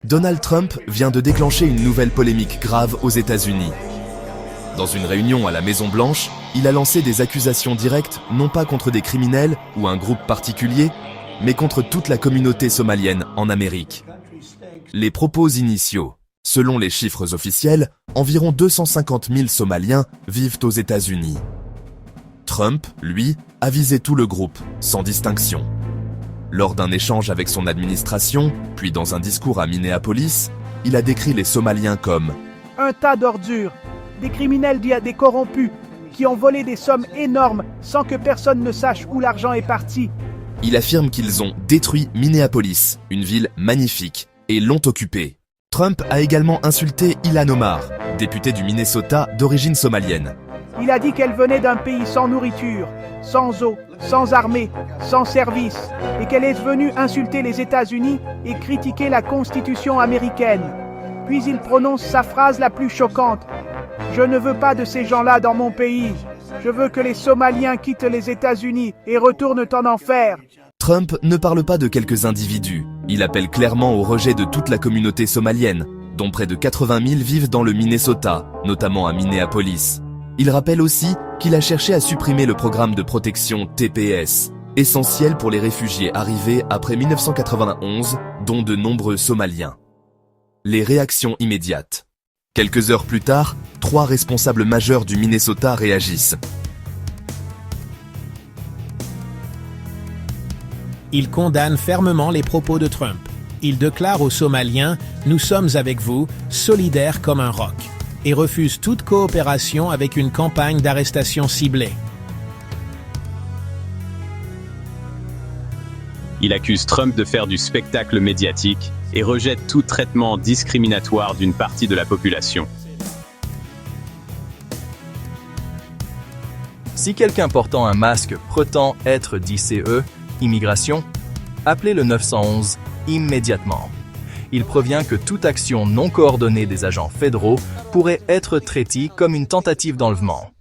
Donald Trump vient de déclencher une nouvelle polémique grave aux États-Unis. Dans une réunion à la Maison-Blanche, il a lancé des accusations directes non pas contre des criminels ou un groupe particulier, mais contre toute la communauté somalienne en Amérique. Les propos initiaux. Selon les chiffres officiels, environ 250 000 Somaliens vivent aux États-Unis. Trump, lui, a visé tout le groupe, sans distinction. Lors d'un échange avec son administration, puis dans un discours à Minneapolis, il a décrit les Somaliens comme un tas d'ordures, des criminels des corrompus, qui ont volé des sommes énormes sans que personne ne sache où l'argent est parti. Il affirme qu'ils ont détruit Minneapolis, une ville magnifique, et l'ont occupée. Trump a également insulté Ilhan Omar, députée du Minnesota d'origine somalienne. Il a dit qu'elle venait d'un pays sans nourriture, sans eau, sans armée, sans service, et qu'elle est venue insulter les États-Unis et critiquer la Constitution américaine. Puis il prononce sa phrase la plus choquante. « Je ne veux pas de ces gens-là dans mon pays. Je veux que les Somaliens quittent les États-Unis et retournent en enfer. » Trump ne parle pas de quelques individus. Il appelle clairement au rejet de toute la communauté somalienne, dont près de 80 000 vivent dans le Minnesota, notamment à Minneapolis. Il rappelle aussi qu'il a cherché à supprimer le programme de protection TPS, essentiel pour les réfugiés arrivés après 1991, dont de nombreux Somaliens. Les réactions immédiates. Quelques heures plus tard, 3 responsables majeurs du Minnesota réagissent. Il condamne fermement les propos de Trump. Il déclare aux Somaliens « Nous sommes avec vous, solidaires comme un roc » et refuse toute coopération avec une campagne d'arrestation ciblée. Il accuse Trump de faire du spectacle médiatique et rejette tout traitement discriminatoire d'une partie de la population. Si quelqu'un portant un masque prétend être d'ICE, immigration, appelez le 911 immédiatement. Il provient que toute action non coordonnée des agents fédéraux pourrait être traitée comme une tentative d'enlèvement.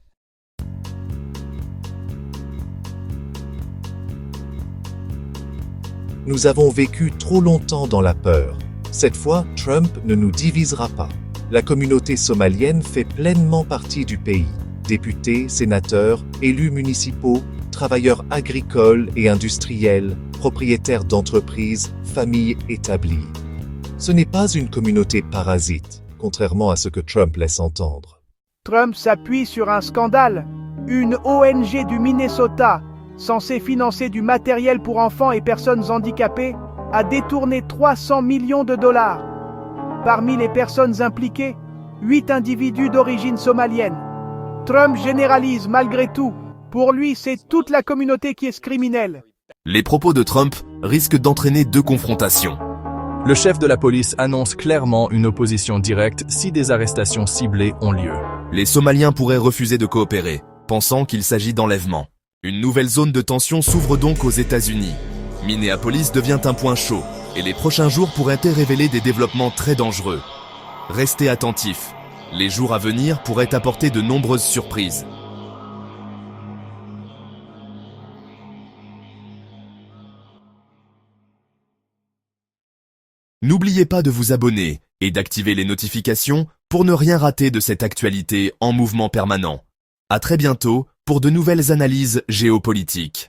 Nous avons vécu trop longtemps dans la peur. Cette fois, Trump ne nous divisera pas. La communauté somalienne fait pleinement partie du pays. Députés, sénateurs, élus municipaux, travailleurs agricoles et industriels, propriétaires d'entreprises, familles établies. Ce n'est pas une communauté parasite, contrairement à ce que Trump laisse entendre. Trump s'appuie sur un scandale. Une ONG du Minnesota, censée financer du matériel pour enfants et personnes handicapées, a détourné 300 millions de dollars. Parmi les personnes impliquées, 8 individus d'origine somalienne. Trump généralise malgré tout. Pour lui, c'est toute la communauté qui est criminelle. Les propos de Trump risquent d'entraîner 2 confrontations. Le chef de la police annonce clairement une opposition directe si des arrestations ciblées ont lieu. Les Somaliens pourraient refuser de coopérer, pensant qu'il s'agit d'enlèvement. Une nouvelle zone de tension s'ouvre donc aux États-Unis. Minneapolis devient un point chaud, et les prochains jours pourraient révéler des développements très dangereux. Restez attentifs. Les jours à venir pourraient apporter de nombreuses surprises. N'oubliez pas de vous abonner et d'activer les notifications pour ne rien rater de cette actualité en mouvement permanent. À très bientôt pour de nouvelles analyses géopolitiques.